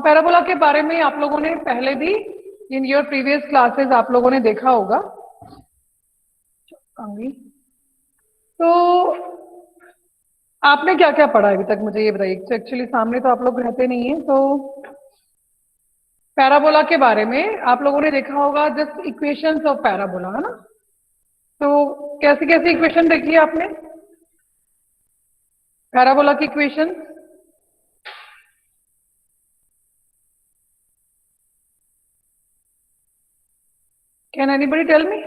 Parabola के बारे में आप लोगों ने पहले भी इन योर प्रीवियस क्लासेस आप लोगों ने देखा होगा। तो आपने क्या क्या पढ़ा अभी तक, मुझे ये बताइए। एक्चुअली सामने तो आप लोग रहते नहीं है, तो पैराबोला के बारे में आप लोगों ने देखा होगा जस्ट इक्वेशंस ऑफ पैराबोला, है ना। तो कैसी कैसी इक्वेशन देखी है आपने पैराबोला की equation? Can anybody tell me?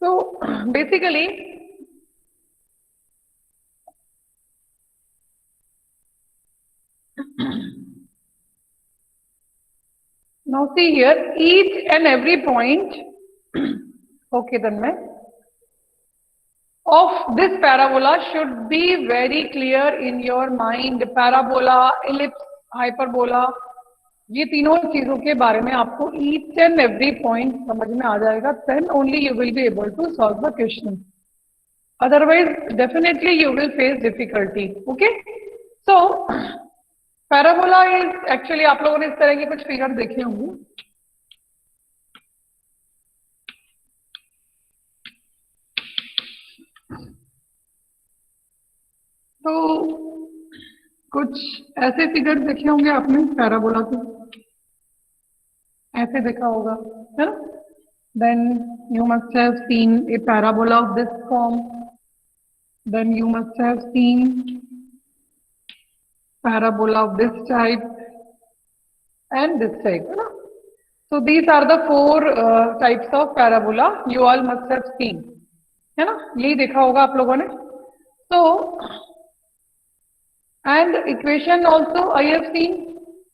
तो basically now see here each and every point okay Tanmay, of this parabola should be very clear in your mind. parabola, ellipse, hyperbola, ये तीनों चीजों के बारे में आपको each and every point समझ में आ जाएगा, then only you will be able to solve the question. Otherwise definitely you will face difficulty. Okay, so parabola is actually आप लोगों ने इस तरह के कुछ फिगर देखे होंगे। तो कुछ ऐसे फिगर देखे होंगे आपने पैराबोला के, ऐसे देखा होगा, है ना। Then you must have seen a parabola of this form, then you must have seen parabola of this type and this type, है ना। So these are the four types of parabola you all must have seen, है ना, यही देखा होगा आप लोगों ने। So and equation also I have seen,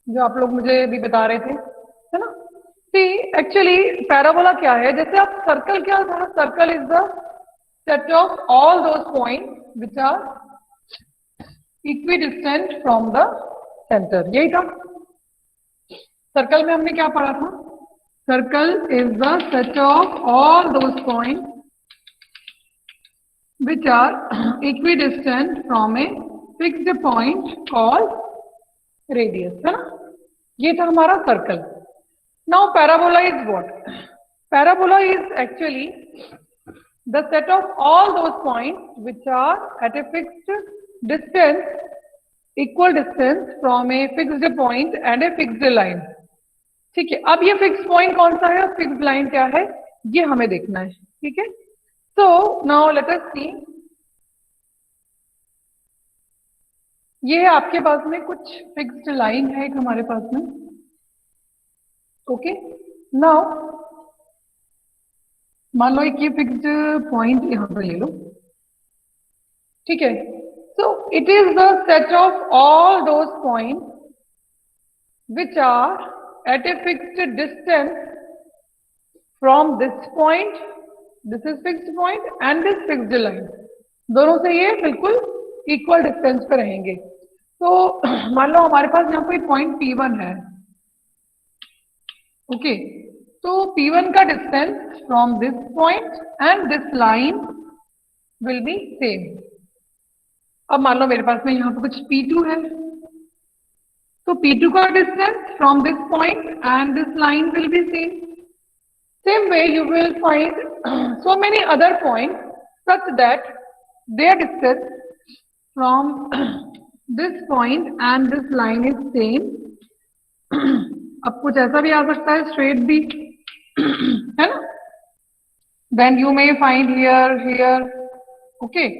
जो आप लोग मुझे अभी बता रहे थे, है ना। See actually parabola क्या है, जैसे आप सर्कल, क्या था, circle is the set of all those points which are equidistant from the centre, यही था। सर्कल में हमने क्या पढ़ा था? Circle is the set of all those point which are equidistant from a fixed point called radius, है ना। ये था हमारा circle. Now parabola is what? Parabola is actually the set of all those points which are at a fixed distance, equal distance from a fixed point and a fixed line। ठीक है, अब ये fix point कौन सा है और fixed line क्या है, ये हमें देखना है। ठीक है, सो नाउ लेट अस सी, ये है आपके पास में कुछ फिक्स्ड लाइन है एक हमारे पास में। ओके, नाउ मान लो एक ये फिक्स्ड पॉइंट यहां पर ले लो, ठीक है। So it is the set of all those points which are at a fixed distance from this point, this is fixed point and this fixed line, दोनों से ये बिल्कुल इक्वल डिस्टेंस पे रहेंगे। तो मान लो हमारे पास यहाँ कोई पॉइंट P1 है, ओके, तो P1 का distance from this point and this line will be same. अब मान लो मेरे पास में यहाँ पे कुछ P2 है, तो P2 का distance from this point and this line will be same. Same way you will find so many other points such that their distance from this point and this line is same। अब कुछ ऐसा भी आ सकता है, straight भी, है ना। Then you may find here, okay।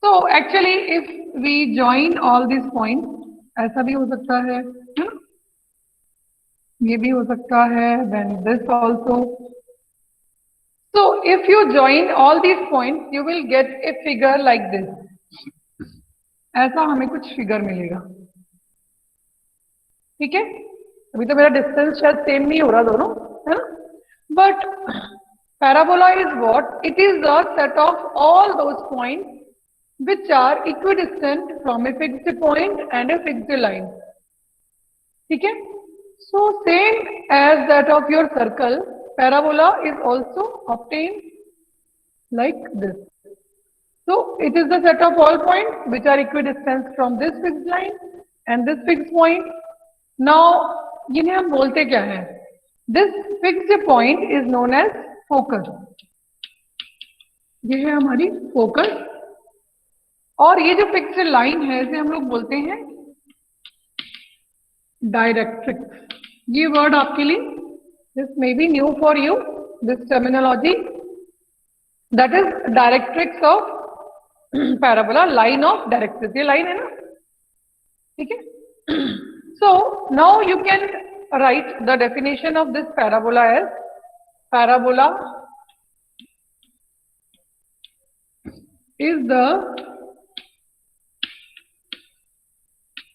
So actually if we join all these points, ऐसा भी हो सकता है ना, ये भी हो सकता है, then this also। So if you join all these points you will get a figure like this, ऐसा हमें कुछ फिगर मिलेगा। ठीक है, अभी तो मेरा डिस्टेंस शायद सेम नहीं हो रहा दोनों, है ना, but parabola is what? It is the set of all those points which are equidistant from a fixed point and a fixed line। ठीक है, so same as that of your circle, parabola is also obtained like this। So it is the set of all points which are equidistant from this fixed line and this fixed point. Now जिन्हें हम बोलते क्या है, this fixed point is known as focus. ये है हमारी focus, और ये जो फिक्स्ड लाइन है इसे हम लोग बोलते हैं डायरेक्ट्रिक्स. ये वर्ड आपके लिए, this may be new for you, this terminology, that is directrix of parabola, line of directrix. ये लाइन है ना, ठीक है. So now you can write the definition of this parabola as parabola is the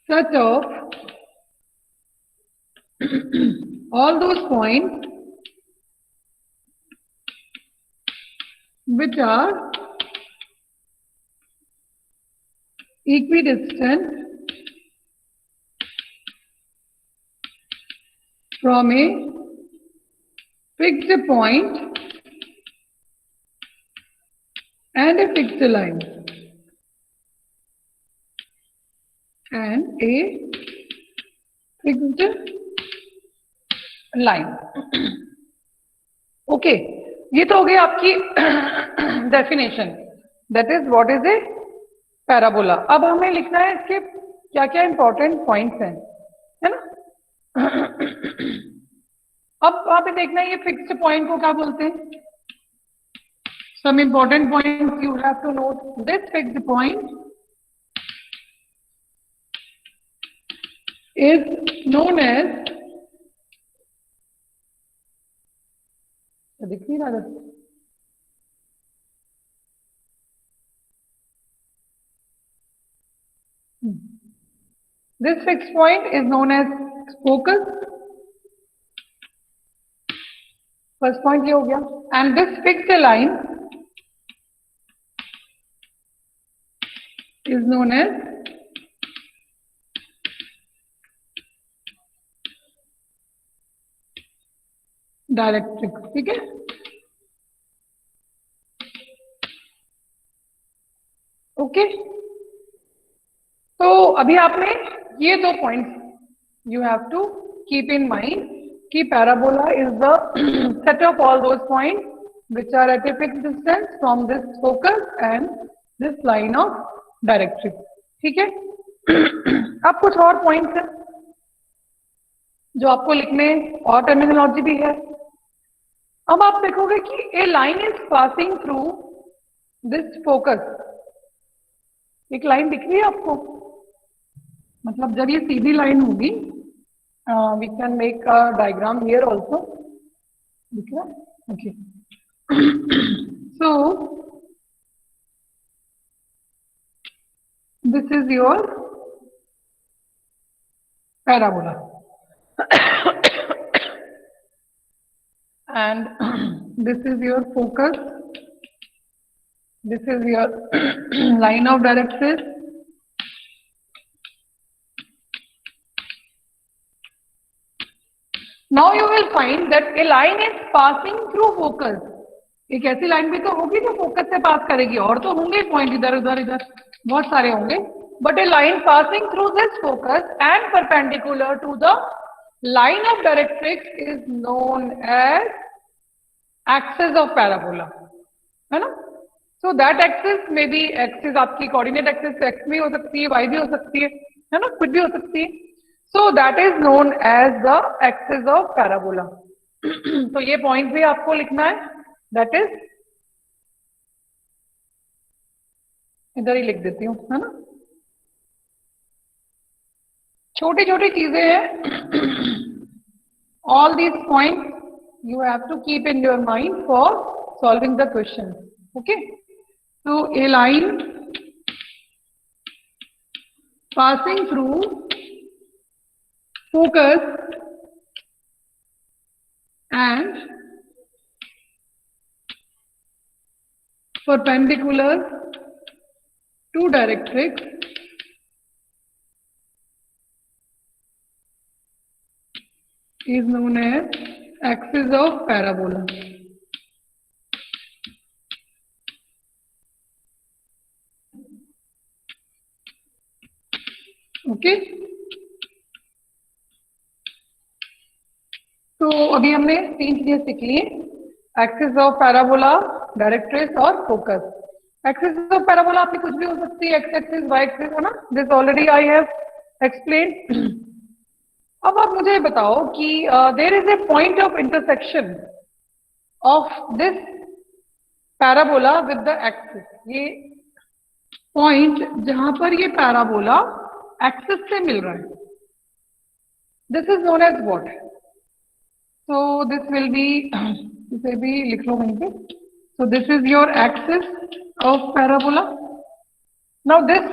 set of all those points which are equidistant from a fixed point and a fixed line and a fixed line. Okay, ये तो हो गई आपकी definition, that is what is a parabola. अब हमें लिखना है इसके क्या क्या इंपॉर्टेंट पॉइंट्स हैं, है ना. अब वहां पे देखना है ये फिक्स्ड पॉइंट को क्या बोलते हैं. Some important points you have to note. This fixed point is known as, दिख नहीं रहा, this fixed point is known as focus. First point ये हो गया. And this fixed line is known as directrix. ठीक है. ओके, तो अभी आपने ये दो points you have to keep in mind कि parabola is the set of all those points which are at a fixed distance from this focus and this line of directrix. ठीक है. अब कुछ और पॉइंट्स हैं जो आपको लिखने, और टर्मिनोलॉजी भी है. अब आप देखोगे कि a line is passing through this focus. एक लाइन दिख रही है आपको, मतलब जब ये सीधी लाइन होगी, we can make a diagram here also. दिख रहा है? Okay. So this is your parabola and this is your focus, this is your line of directrix. Now you will find that a line is passing through focus. एक ऐसी line भी तो होगी जो focus से पास करेगी, और तो होंगे पॉइंट इधर उधर इधर बहुत सारे होंगे, but a line passing through this focus and perpendicular to the line of directrix is known as axis of parabola, है ना. So that axis may be, axis आपकी कोऑर्डिनेट एक्सिस एक्स भी हो सकती है, वाई भी हो सकती है ना, कुछ भी हो सकती है. So that is known as the axis of parabola. तो ये पॉइंट भी आपको लिखना है, दैट इज, इधर ही लिख देती हूँ, है ना. छोटी छोटी चीजें हैं. All these point you have to keep in your mind for solving the question. Okay. तो a line passing through focus and perpendicular to directrix is known as axis of parabola. Okay. तो अभी हमने 3 चीजें सीख ली, axis of parabola, directrix और focus. Axis of parabola आपकी कुछ भी हो सकती है, एक्स एक्सिस, वाई एक्सिस, है ना, this already I have explain. अब आप मुझे बताओ कि there is a point of intersection of this parabola with the axis. ये पॉइंट जहां पर ये पैराबोला एक्सिस से मिल रहा है, this is known as what? So this will be, इसे भी लिख लो वहीं पे। So this is your axis of parabola. Now this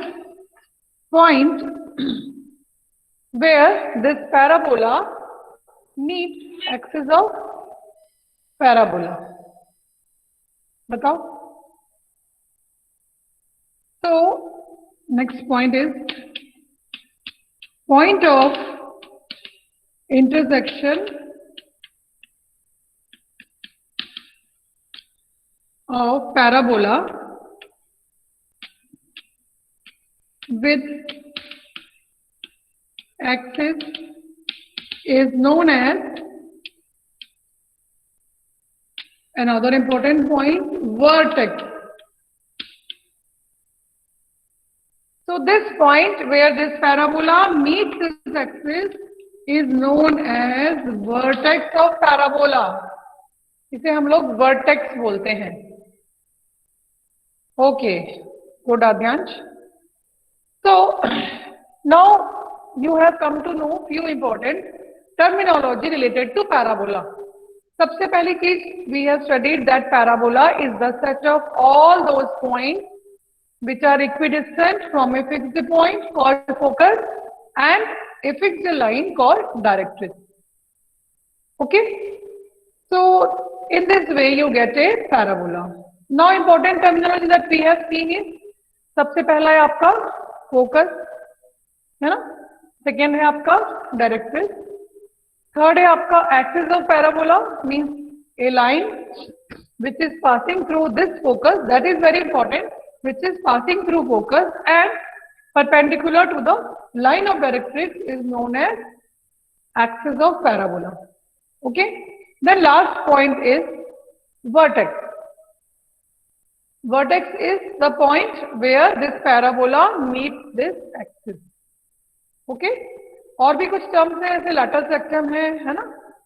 point where this parabola meets axis of parabola, बताओ। So next point is point of intersection of parabola with axis is known as, another important point, vertex. So this point where this parabola meets this axis is known as vertex of parabola. इसे हम लोग vertex बोलते हैं। Okay, good Aadyansh. So now you have come to know few important terminology related to parabola. सबसे पहली चीज, we have studied that parabola is the set of all those points which are equidistant from a fixed point called focus and a fixed line called directrix. Okay, so in this way you get a parabola. Now important terminology that we have seen is, सबसे पहला है आपका focus, है ना, second है आपका directrix, third है आपका axis of parabola, means A line which is passing through this focus, that is very important, which is passing through focus and perpendicular to the line of directrix is known as axis of parabola. Okay, then last point is vertex. Vertex is the point where this parabola meets this axis. Okay, और भी कुछ terms हैं, जैसे latus rectum है ना,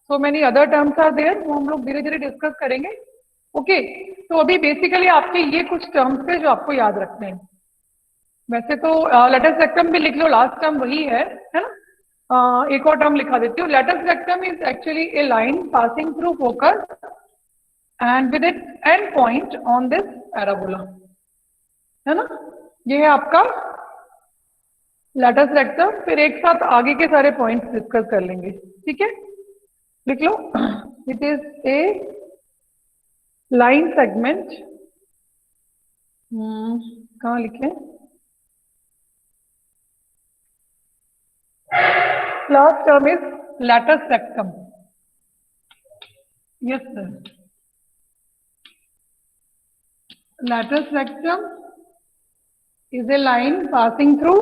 so many other terms are there, वो हम लोग धीरे धीरे डिस्कस करेंगे। ओके, तो अभी बेसिकली आपके ये कुछ टर्म्स थे जो आपको याद रखने हैं। वैसे तो लैटस रेक्टम भी लिख लो, लास्ट टर्म वही है ना। एक और टर्म लिखा देती हूँ, latus rectum is actually A line passing through focus and with its and point on this parabola, है ना। ये है आपका लैटस रेक्टम, फिर एक साथ आगे के सारे पॉइंट्स डिस्कस कर लेंगे, ठीक है। लिख लो, it is a line segment, कहाँ लिखे, last term is latus rectum, yes sir. Latus rectum is a line passing through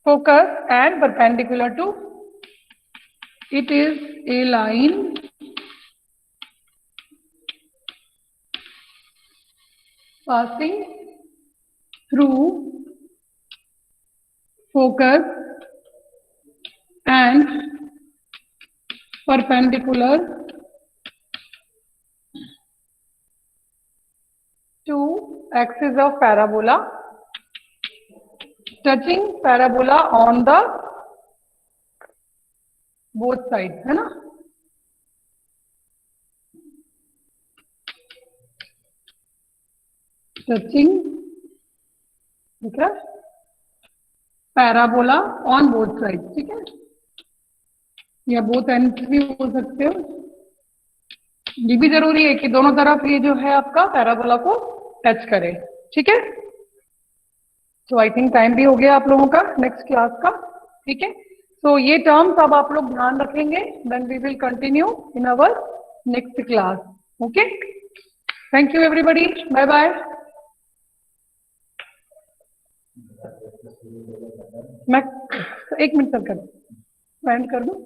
focus and perpendicular to, it is a line passing through focus and perpendicular to axis of parabola, touching parabola on the both sides, है ना। touching, ठीक है, parabola on both side, ठीक है, या both ends भी हो सकते हो। ये भी जरूरी है कि दोनों तरफ ये जो है आपका पैराबोला को टच करे, ठीक है। तो आई थिंक टाइम भी हो गया आप लोगों का नेक्स्ट क्लास का, ठीक है। तो ये टर्म्स अब आप लोग ध्यान रखेंगे, then we will continue in our next class. Okay, thank you everybody, bye bye. मैं 1 मिनट तक एंड कर दूं।